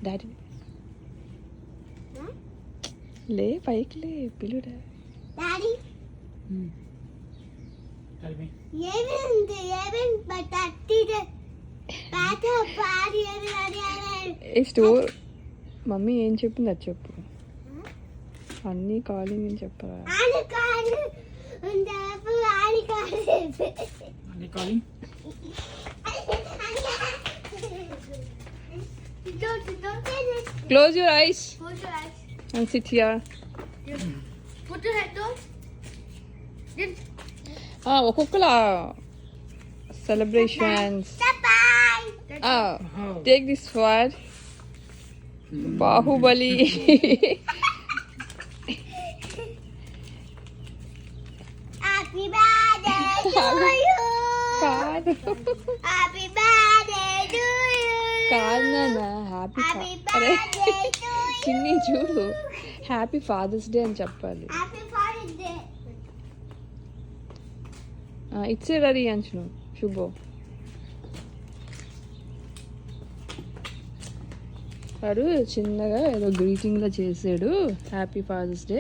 Daddy లే పైకి లే పిలు డాడీ Tell me. ఏ స్టోర్ మమ్మీ ఏం చెప్పింది అది చెప్పు అన్నీ కాలింగ్ అని చెప్పరా Are they calling? Close your eyes and SIT here Put your head down. ఒక్కొక్కలా celebrations Bye. Take this for Baahubali Happy birthday to you. కాదు Happy birthday to you. కాదు నాన్న హ్యాపీ Happy అరే birthday to you. చిన్ని చూడు happy father's day అని చెప్పాలి Happy Father's Day. ఇట్సే రెడీ అంచును శుభో వాడు చిన్నగా ఏదో గ్రీటింగ్లో చేసాడు happy father's day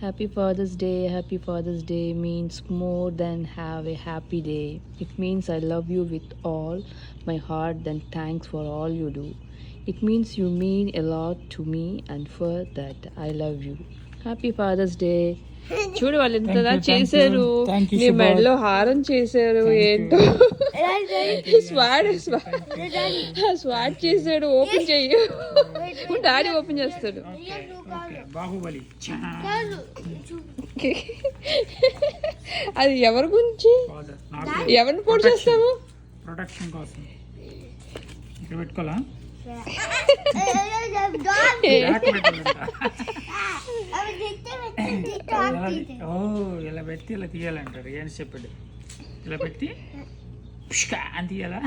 happy father's day means more than have a happy day it means I love you with all my heart then thanks for all you do it means you mean a lot to me and for that I love you happy father's day చూడు వాళ్ళు ఎంతగా చేశారు Thank you, నీ Shubha. మెడలో హారం చేశారు ఏంటో swat చేశాడు ఓపెన్ చెయ్యు డాడీ ఓపెన్ చేస్తాడు Okay. Bahubali. అది ఎవరి గురించి Father. ఎవరిని పోటీ చేస్తావు ప్రొటెక్షన్ కోసం ఇక్కడ పెట్టుకోవాలా ఓ ఇలా పెట్టి ఇలా తీయాలంటారు ఏం చెప్పాడు ఇలా పెట్టి పుష్కా అని తీయాలా